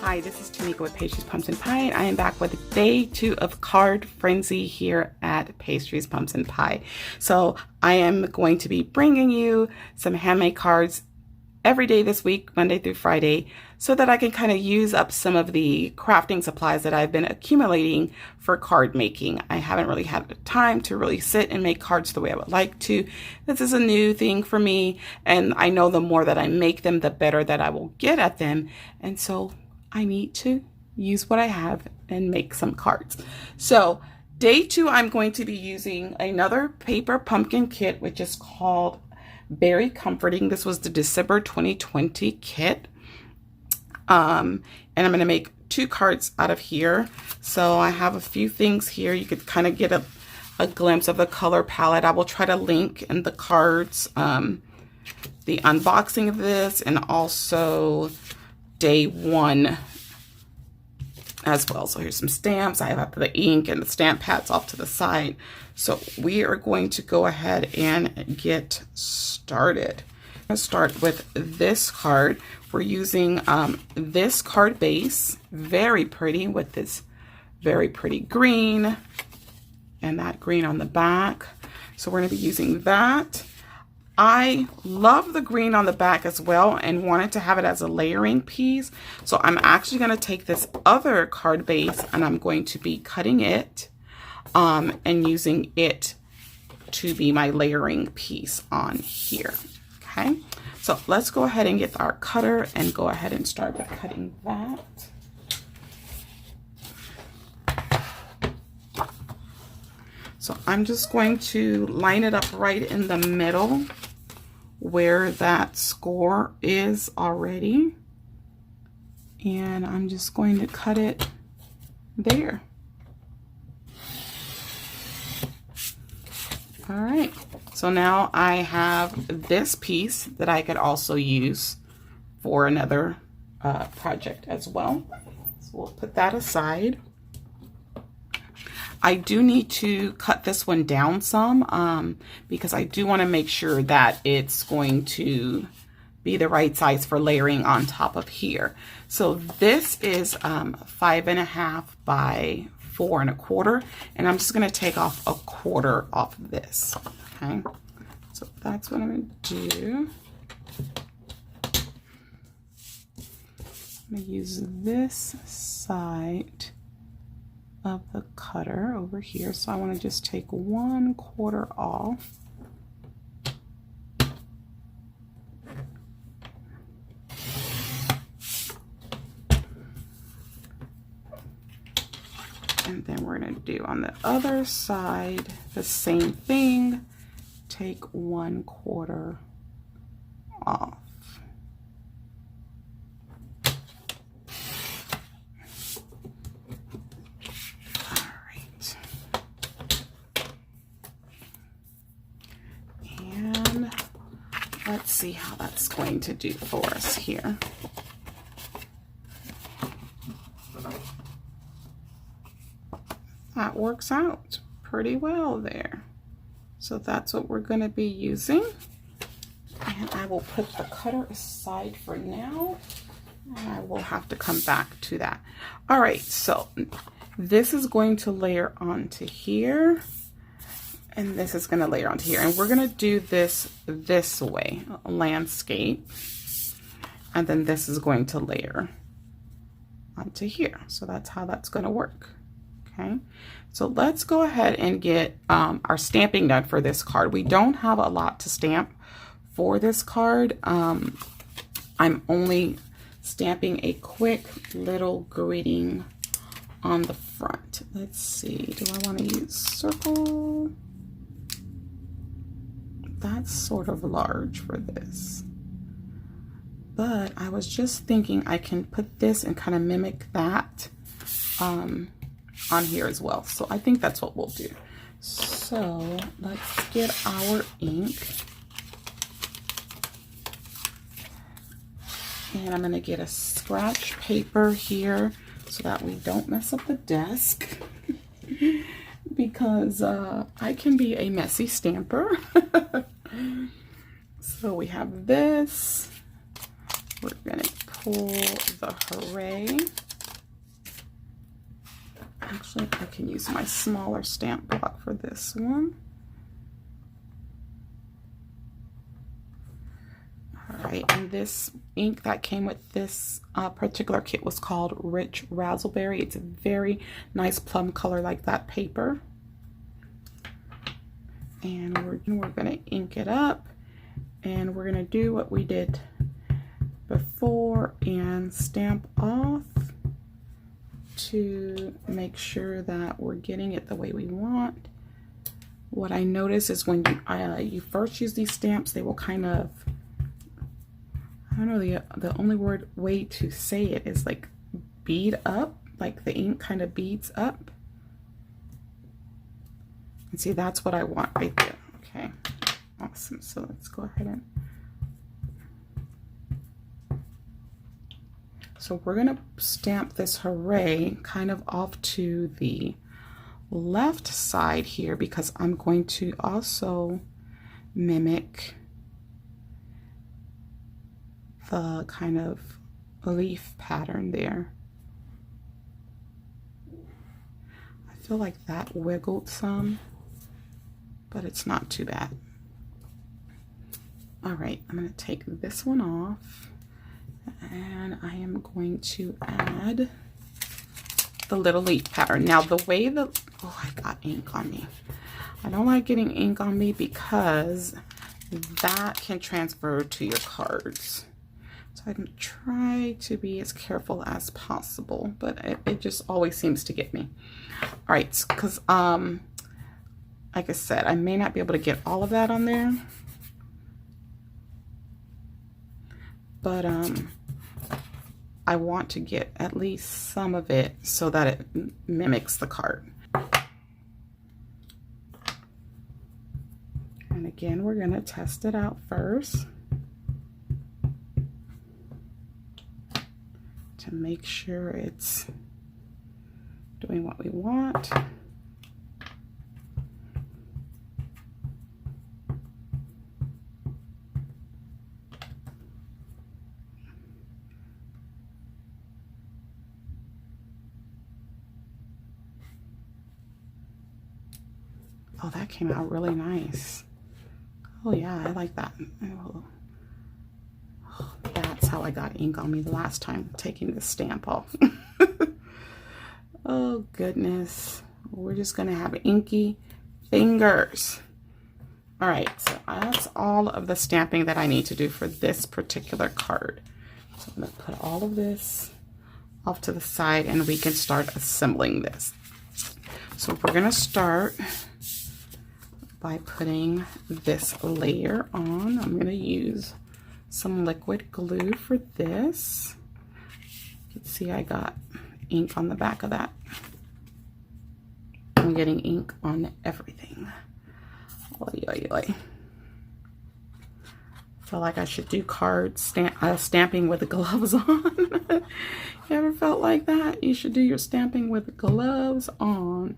Hi, this is Tamika with Pastries, Pumps, and Pie, and I am back with day 2 of Card Frenzy here at Pastries, Pumps, and Pie. So I am going to be bringing you some handmade cards every day this week, Monday through Friday, so that I can kind of use up some of the crafting supplies that I've been accumulating for card making. I haven't really had the time to really sit and make cards the way I would like to. This is a new thing for me, and I know the more that I make them, the better that I will get at them. And so I need to use what I have and make some cards. So day 2, I'm going to be using another paper pumpkin kit, which is called Berry Comforting. This was the December 2020 kit. And I'm going to make 2 cards out of here. So I have a few things here. You could kind of get a glimpse of the color palette. I will try to link in the cards the unboxing of this, and also day 1 as well. So here's some stamps. I have the ink and the stamp pads off to the side. So we are going to go ahead and get started. I'm going to start with this card. We're using this card base, very pretty, with this very pretty green and that green on the back. So we're going to be using that. I love the green on the back as well and wanted to have it as a layering piece. So I'm actually going to take this other card base and I'm going to be cutting it and using it to be my layering piece on here. Okay, so let's go ahead and get our cutter and go ahead and start with cutting that. So I'm just going to line it up right in the middle where that score is already. And I'm just going to cut it there. All right, so now I have this piece that I could also use for another project as well. So we'll put that aside. I do need to cut this one down some because I do want to make sure that it's going to be the right size for layering on top of here. So this is 5.5 by 4 1/4, and I'm just going to take off 1/4 off of this. Okay, so that's what I'm going to do. I'm going to use this side of the cutter over here, so I want to just take 1/4 off. And then we're going to do on the other side the same thing, take 1/4 off. Let's see how that's going to do for us here. That works out pretty well there. So that's what we're going to be using. And I will put the cutter aside for now. And I will have to come back to that. All right, so this is going to layer onto here. And this is going to layer onto here. And we're going to do this way, a landscape. And then this is going to layer onto here. So that's how that's going to work. Okay. So let's go ahead and get our stamping done for this card. We don't have a lot to stamp for this card. I'm only stamping a quick little greeting on the front. Let's see. Do I want to use circle? That's sort of large for this, but I was just thinking I can put this and kind of mimic that on here as well. So I think that's what we'll do. So let's get our ink, and I'm going to get a scratch paper here so that we don't mess up the desk. Because I can be a messy stamper. So we have this. We're going to pull the Hooray. Actually, I can use my smaller stamp block for this one. All right, and this ink that came with this particular kit was called Rich Razzleberry. It's a very nice plum color like that paper. And we're gonna ink it up, and we're gonna do what we did before and stamp off to make sure that we're getting it the way we want. What I notice is when you first use these stamps, they will kind of, I don't know, the only way to say it is like bead up, like the ink kind of beads up. And see, that's what I want right there. Okay, awesome. So let's go ahead and, so we're gonna stamp this Hooray kind of off to the left side here, because I'm going to also mimic the kind of leaf pattern there. I feel like that wiggled some, but it's not too bad. All right, I'm gonna take this one off, and I am going to add the little leaf pattern. Now the way that, oh, I got ink on me. I don't like getting ink on me because that can transfer to your cards. So I try to be as careful as possible, but it just always seems to get me. All right, because like I said, I may not be able to get all of that on there, but I want to get at least some of it so that it mimics the card. And again, we're gonna test it out first to make sure it's doing what we want. Oh, that came out really nice. Oh yeah, I like that. Oh, that's how I got ink on me the last time, taking the stamp off. Oh goodness. We're just gonna have inky fingers. All right, so that's all of the stamping that I need to do for this particular card. So I'm gonna put all of this off to the side and we can start assembling this. So we're gonna start by putting this layer on. I'm going to use some liquid glue for this. You can see I got ink on the back of that. I'm getting ink on everything. Oy, oy, oy. I feel like I should do card stamping with the gloves on. You ever felt like that? You should do your stamping with gloves on.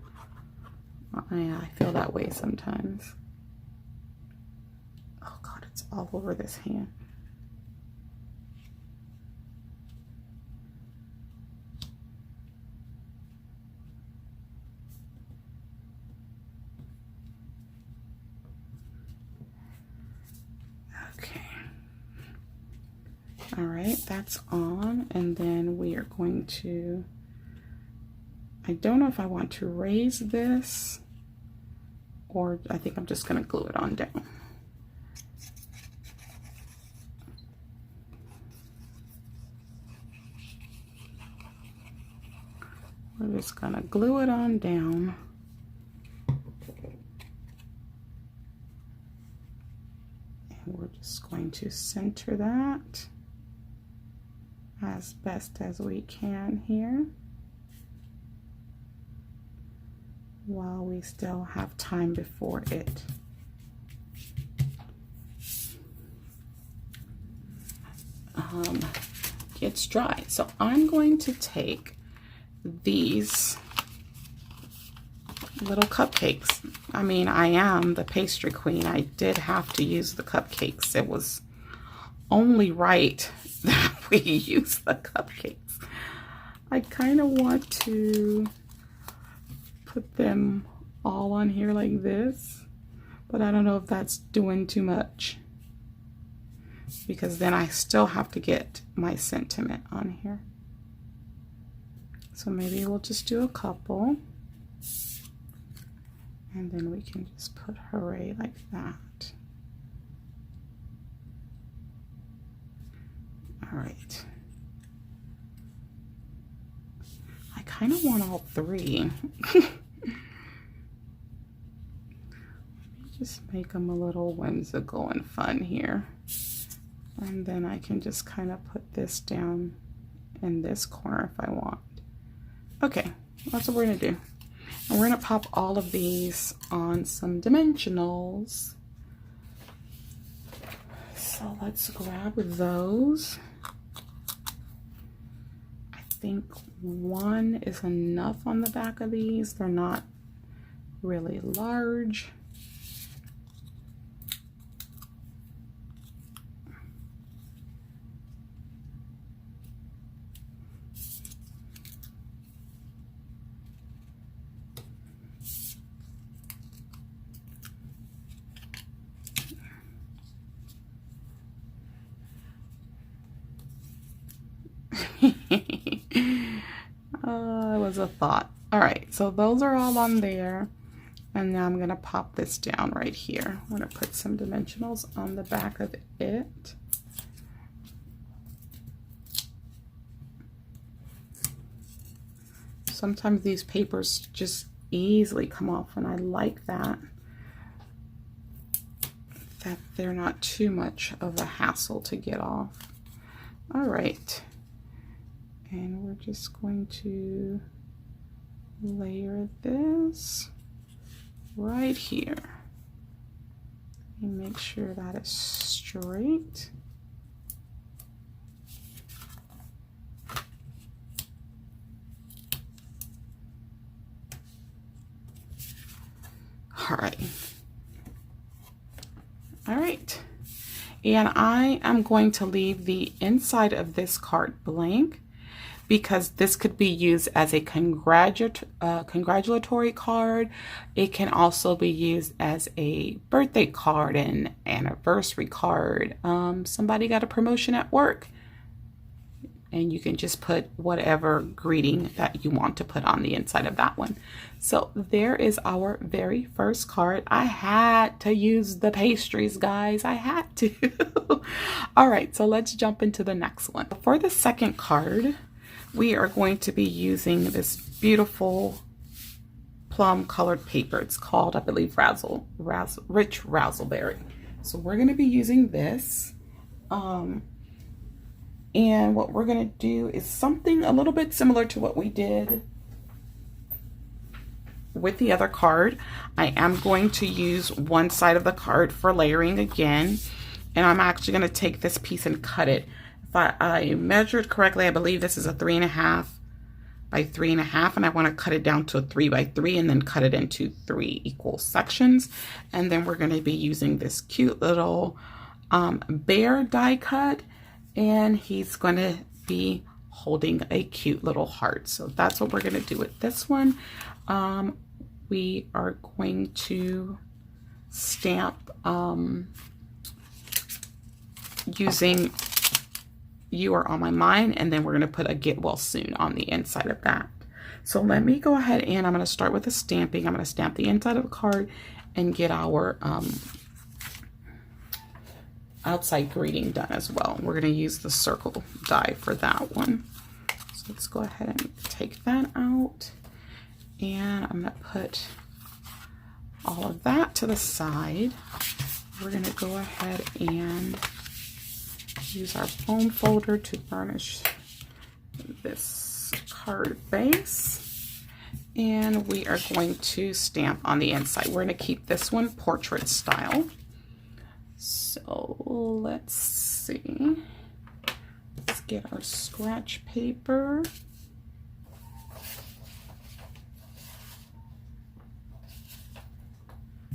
Yeah, I feel that way sometimes. Oh God, it's all over this hand. Okay. All right, that's on, and then we are going to, I don't know if I want to raise this, or I think I'm just going to glue it on down. We're just going to glue it on down. And we're just going to center that as best as we can here, while we still have time before it gets dry. So I'm going to take these little cupcakes. I mean, I am the pastry queen. I did have to use the cupcakes. It was only right that we use the cupcakes. I kind of want to put them all on here like this, but I don't know if that's doing too much, because then I still have to get my sentiment on here. So maybe we'll just do a couple, and then we can just put hooray like that. All right. I kind of want all three. Just make them a little whimsical and fun here. And then I can just kind of put this down in this corner if I want. Okay, that's what we're gonna do. And we're gonna pop all of these on some dimensionals. So let's grab those. I think one is enough on the back of these. They're not really large. It was a thought. All right, so those are all on there, and now I'm gonna pop this down right here. I'm gonna put some dimensionals on the back of it. Sometimes these papers just easily come off, and I like that they're not too much of a hassle to get off. All right. And we're just going to layer this right here and make sure that is straight. All right. All right. And I am going to leave the inside of this card blank, because this could be used as a congratulatory card. It can also be used as a birthday card, an anniversary card. Somebody got a promotion at work, and you can just put whatever greeting that you want to put on the inside of that one. So there is our very first card. I had to use the pastries, guys. I had to. All right, so let's jump into the next one. For the second card, we are going to be using this beautiful plum colored paper. It's called, I believe, Rich Razzleberry. So we're going to be using this. And what we're going to do is something a little bit similar to what we did with the other card. I am going to use one side of the card for layering again. And I'm actually going to take this piece and cut it. I measured correctly, I believe this is a 3.5 by 3.5, and I want to cut it down to a 3 by 3 and then cut it into 3 equal sections. And then we're going to be using this cute little bear die cut, and he's going to be holding a cute little heart. So that's what we're going to do with this one. We are going to stamp using You Are On My Mind, and then we're going to put a Get Well Soon on the inside of that. So let me go ahead, and I'm going to start with the stamping. I'm going to stamp the inside of the card and get our outside greeting done as well. We're going to use the circle die for that one. So let's go ahead and take that out, and I'm going to put all of that to the side. We're going to go ahead and use our foam folder to burnish this card base, and we are going to stamp on the inside. We're going to keep this one portrait style. So let's see. Let's get our scratch paper.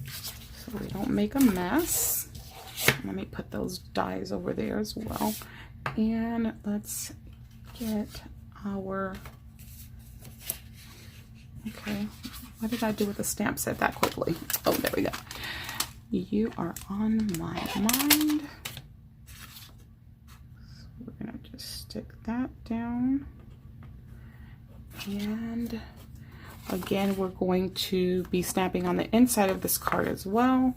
So we don't make a mess. Let me put those dies over there as well. And let's get our, okay, what did I do with the stamp set that quickly? Oh, there we go. You are on my mind. So we're gonna just stick that down. And again, we're going to be stamping on the inside of this card as well.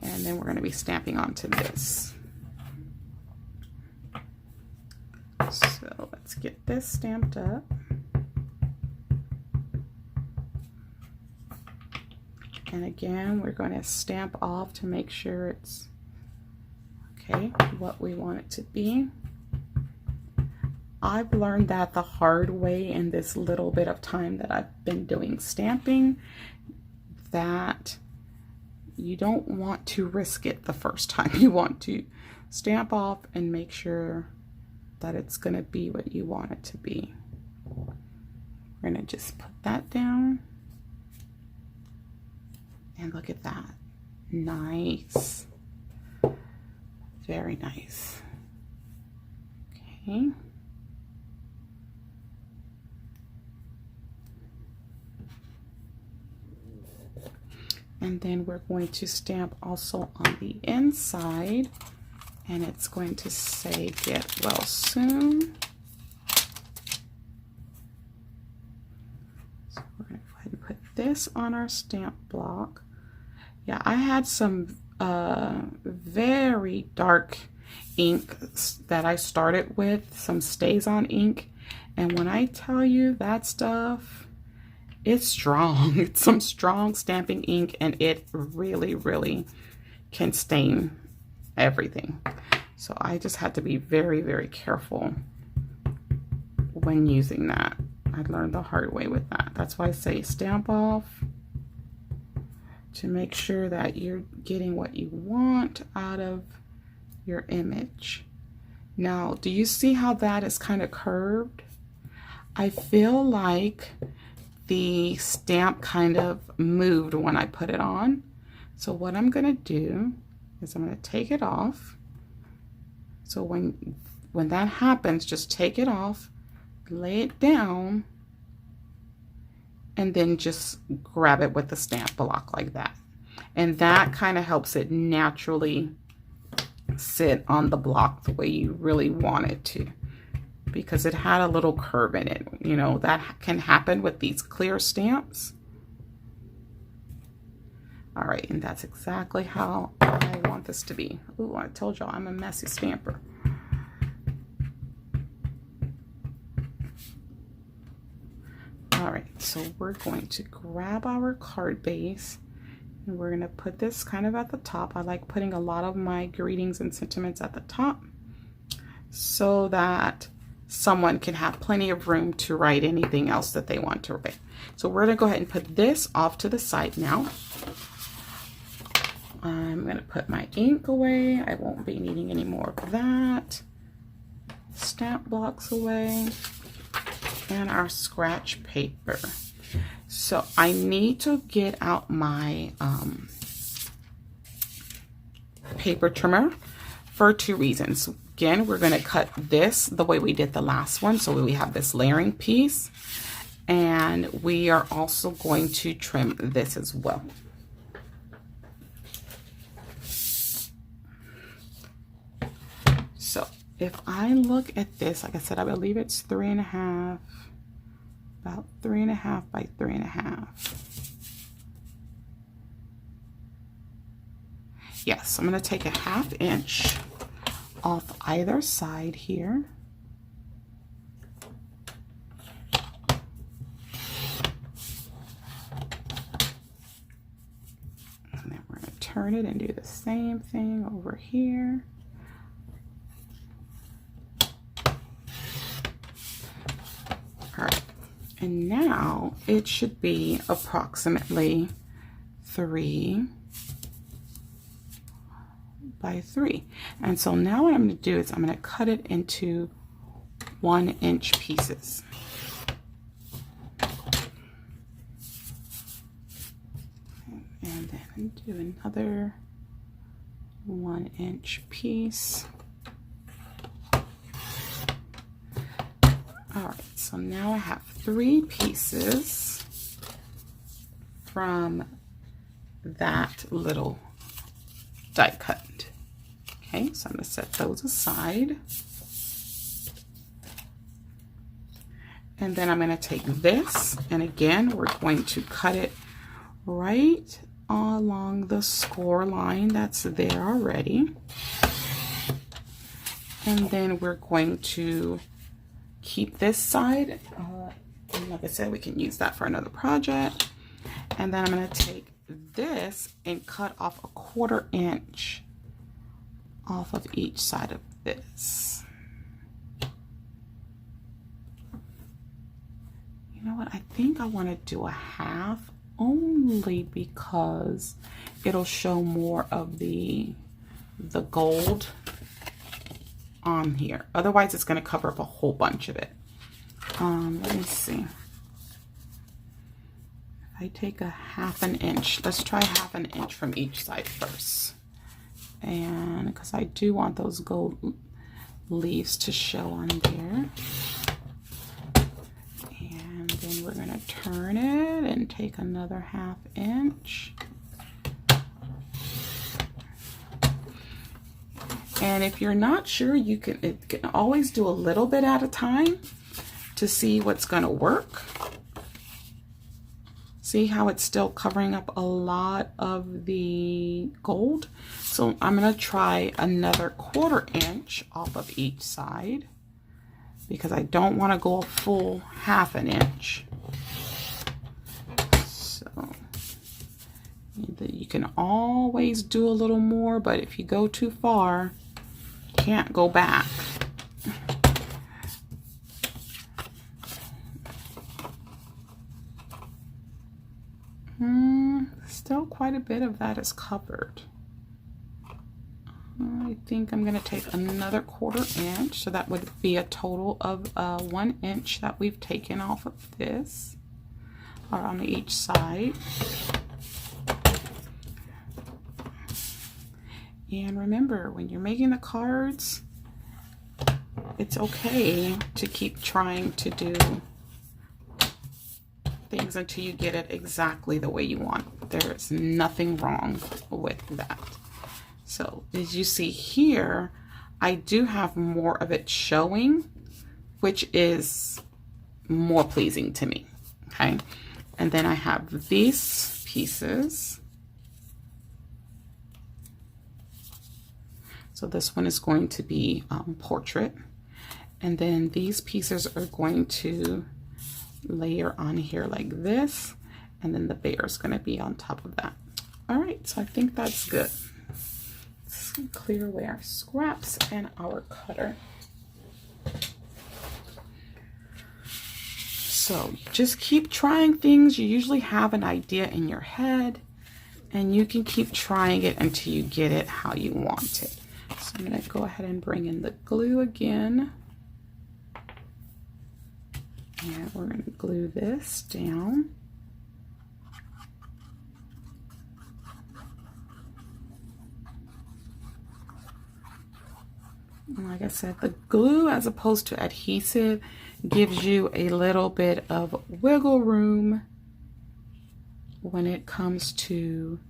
And then we're going to be stamping onto this. So let's get this stamped up. And again, we're going to stamp off to make sure it's okay, what we want it to be. I've learned that the hard way in this little bit of time that I've been doing stamping, that you don't want to risk it the first time. You want to stamp off and make sure that it's going to be what you want it to be. We're going to just put that down. And look at that. Nice. Very nice. Okay. And then we're going to stamp also on the inside, and it's going to say get well soon. So we're going to go ahead and put this on our stamp block. Yeah, I had some very dark ink that I started with, some StazOn ink, and when I tell you that stuff, it's strong. It's some strong stamping ink, and it really, really can stain everything. So I just had to be very, very careful when using that. I learned the hard way with that. That's why I say stamp off to make sure that you're getting what you want out of your image. Now, do you see how that is kind of curved? I feel like the stamp kind of moved when I put it on. So what I'm going to do is I'm going to take it off. So when that happens, just take it off, lay it down, and then just grab it with the stamp block like that. And that kind of helps it naturally sit on the block the way you really want it to, because it had a little curve in it. You know, that can happen with these clear stamps. All right, and that's exactly how I want this to be. Ooh, I told y'all I'm a messy stamper. All right, so we're going to grab our card base, and we're gonna put this kind of at the top. I like putting a lot of my greetings and sentiments at the top so that someone can have plenty of room to write anything else that they want to write. So we're gonna go ahead and put this off to the side now. I'm gonna put my ink away. I won't be needing any more of that. Stamp blocks away, and our scratch paper. So I need to get out my paper trimmer for two reasons. Again, we're going to cut this the way we did the last one, so we have this layering piece, and we are also going to trim this as well. So if I look at this, like I said, I believe it's 3.5, about 3.5 by 3.5. Yes, I'm going to take a 1/2 inch off either side here. And then we're going to turn it and do the same thing over here. All right. And now it should be approximately 3 by 3. And so now what I'm going to do is I'm going to cut it into 1-inch pieces. And then do another 1-inch piece. All right, so now I have 3 pieces from that little die cut. Okay, so I'm going to set those aside. And then I'm going to take this, and again, we're going to cut it right along the score line that's there already. And then we're going to keep this side. And like I said, we can use that for another project. And then I'm going to take this and cut off a 1/4 inch off of each side of this. You know what? I think I want to do a half, only because it'll show more of the gold on here. Otherwise, it's going to cover up a whole bunch of it. Let me see. If I take a 1/2 inch, let's try 1/2 inch from each side first. And because I do want those gold leaves to show on there. And then we're going to turn it and take another 1/2 inch. And if you're not sure, you can always do a little bit at a time to see what's going to work. See how it's still covering up a lot of the gold? So I'm going to try another 1/4 inch off of each side, because I don't want to go a full 1/2 inch. So you can always do a little more, but if you go too far, you can't go back. Still quite a bit of that is covered. I think I'm going to take another 1/4 inch, so that would be a total of 1 inch that we've taken off of this, or on each side. And remember, when you're making the cards, it's okay to keep trying to do things until you get it exactly the way you want. There's nothing wrong with that. So as you see here, I do have more of it showing, which is more pleasing to me. Okay, and then I have these pieces. So this one is going to be portrait, and then these pieces are going to layer on here like this, and then the bear is going to be on top of that. All right, so I think that's good. Let's clear away our scraps and our cutter. So just keep trying things. You usually have an idea in your head, and you can keep trying it until you get it how you want it. So I'm going to go ahead and bring in the glue again. And we're going to glue this down. And like I said, the glue as opposed to adhesive gives you a little bit of wiggle room when it comes to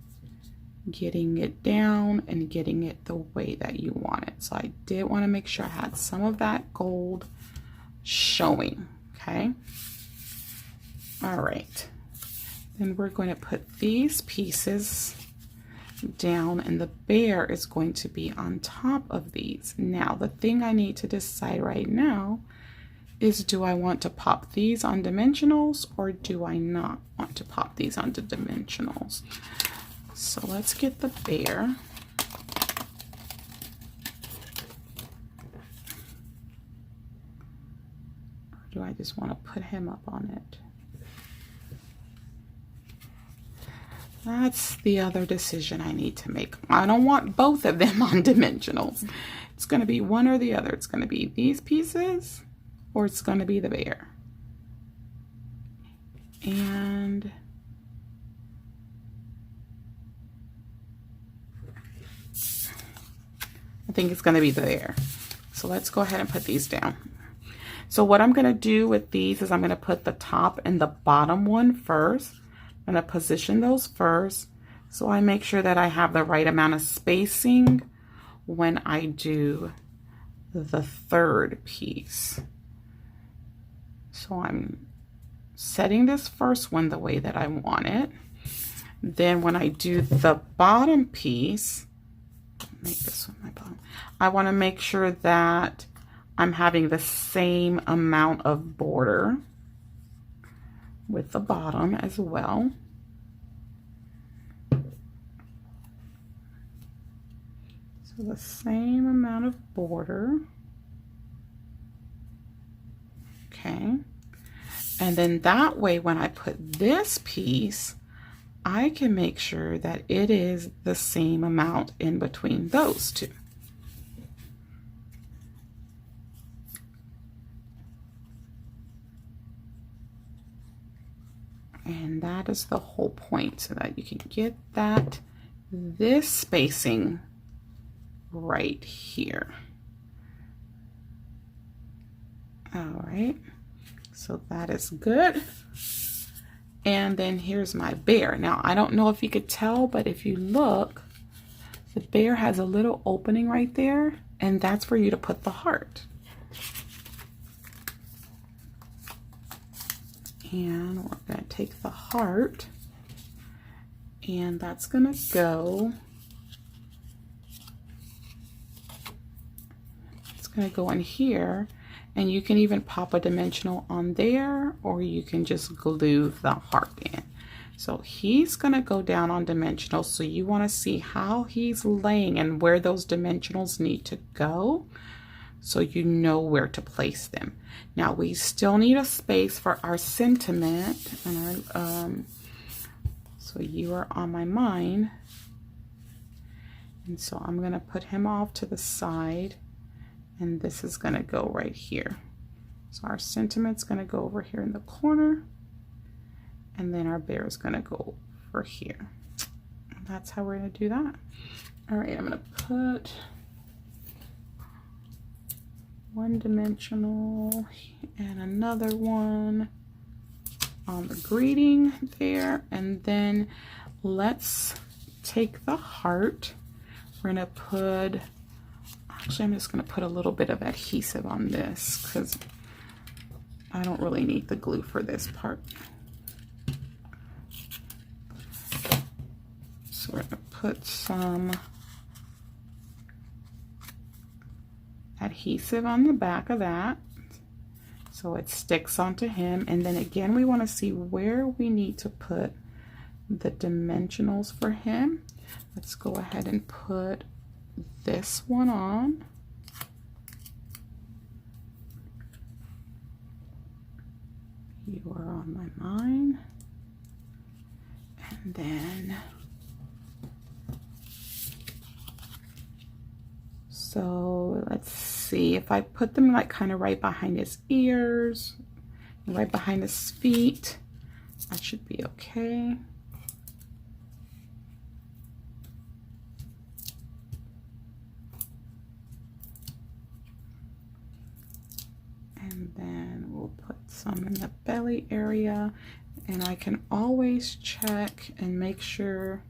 getting it down and getting it the way that you want it. So I did want to make sure I had some of that gold showing. Okay. All right. Then we're going to put these pieces down, and the bear is going to be on top of these. Now, the thing I need to decide right now is, do I want to pop these on dimensionals, or do I not want to pop these onto dimensionals? So let's get the bear. Do I just want to put him up on it? That's the other decision I need to make. I don't want both of them on dimensionals. It's going to be one or the other. It's going to be these pieces, or it's going to be the bear. And I think it's going to be there. So let's go ahead and put these down. So what I'm going to do with these is I'm going to put the top and the bottom one first. I'm going to position those first so I make sure that I have the right amount of spacing when I do the third piece. So I'm setting this first one the way that I want it. Then when I do the bottom piece, make this one my bottom, I want to make sure that I'm having the same amount of border with the bottom as well. So the same amount of border. Okay. And then that way when I put this piece, I can make sure that it is the same amount in between those two. And that is the whole point, so that you can get this spacing right here. All right, so that is good. And then here's my bear. Now, I don't know if you could tell, but if you look, the bear has a little opening right there, and that's for you to put the heart. And we're going to take the heart, and that's going to go, it's going to go in here, and you can even pop a dimensional on there, or you can just glue the heart in. So he's going to go down on dimensionals, so you want to see how he's laying and where those dimensionals need to go, so you know where to place them. Now we still need a space for our sentiment, and our, so you are on my mind, and so I'm going to put him off to the side, and this is going to go right here. So our sentiment's going to go over here in the corner, and then our bear is going to go over here. And that's how we're going to do that. All right, I'm going to put one dimensional and another one on the greeting there, and then let's take the heart. We're going to put, actually I'm just going to put a little bit of adhesive on this because I don't really need the glue for this part. So we're going to put some adhesive on the back of that so it sticks onto him, and then again we want to see where we need to put the dimensionals for him. Let's go ahead and put this one on. You are on my mind. And then so let's see, if I put them like kind of right behind his ears, right behind his feet, that should be okay. And then we'll put some in the belly area, and I can always check and make sure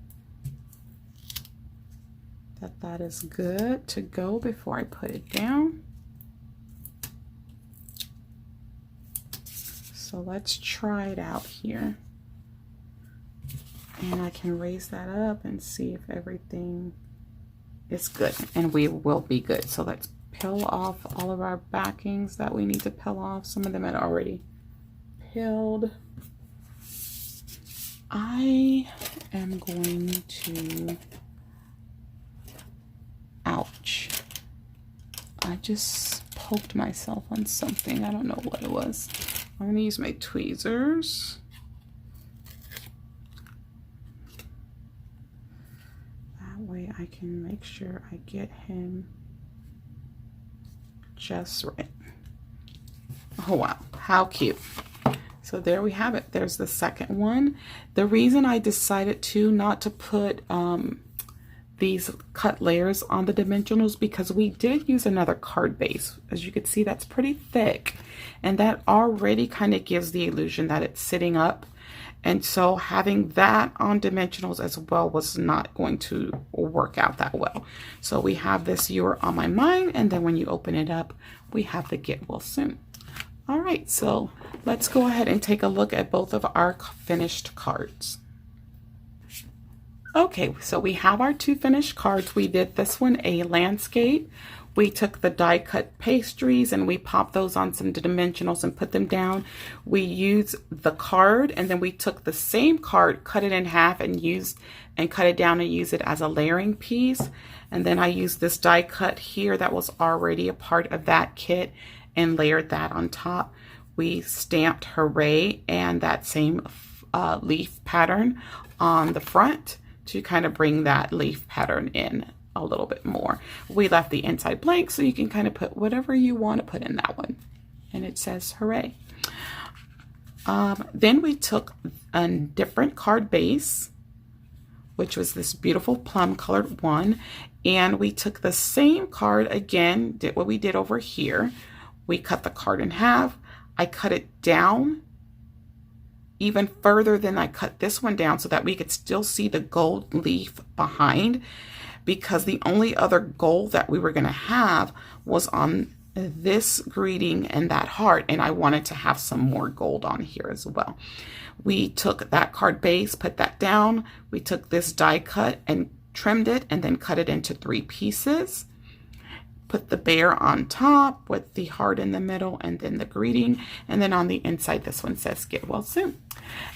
that that is good to go before I put it down. So let's try it out here. And I can raise that up and see if everything is good, and we will be good. So let's peel off all of our backings that we need to peel off. Some of them had already peeled. I am going to, ouch, I just poked myself on something. I don't know what it was. I'm going to use my tweezers. That way I can make sure I get him just right. Oh wow, how cute. So there we have it. There's the second one. The reason I decided not to put these cut layers on the dimensionals because we did use another card base. As you can see, that's pretty thick, and that already kind of gives the illusion that it's sitting up. And so having that on dimensionals as well was not going to work out that well. So we have this "You're on My Mind," and then when you open it up, we have the "Get Well Soon." All right, so let's go ahead and take a look at both of our finished cards. Okay, so we have our two finished cards. We did this one a landscape. We took the die cut pastries and we popped those on some dimensionals and put them down. We used the card, and then we took the same card, cut it in half, and cut it down and use it as a layering piece. And then I used this die cut here that was already a part of that kit and layered that on top. We stamped "Hooray" and that same leaf pattern on the front to kind of bring that leaf pattern in a little bit more. We left the inside blank so you can kind of put whatever you want to put in that one. And it says "Hooray." Then we took a different card base, which was this beautiful plum colored one. And we took the same card again, did what we did over here. We cut the card in half. I cut it down even further than I cut this one down so that we could still see the gold leaf behind, because the only other gold that we were going to have was on this greeting and that heart, and I wanted to have some more gold on here as well. We took that card base, put that down. We took this die cut and trimmed it and then cut it into 3 pieces. Put the bear on top with the heart in the middle and then the greeting. And then on the inside, this one says "Get Well Soon."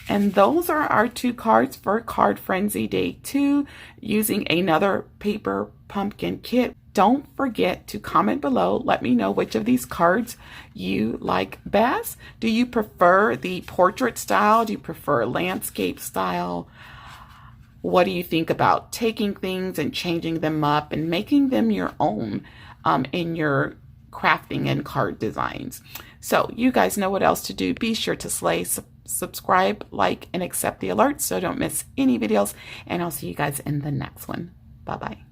And those are our 2 cards for Card Frenzy Day 2 using another paper pumpkin kit. Don't forget to comment below. Let me know which of these cards you like best. Do you prefer the portrait style? Do you prefer landscape style? What do you think about taking things and changing them up and making them your own in your crafting and card designs? So you guys know what else to do. Be sure to slay, subscribe, like, and accept the alerts so don't miss any videos. And I'll see you guys in the next one. Bye-bye.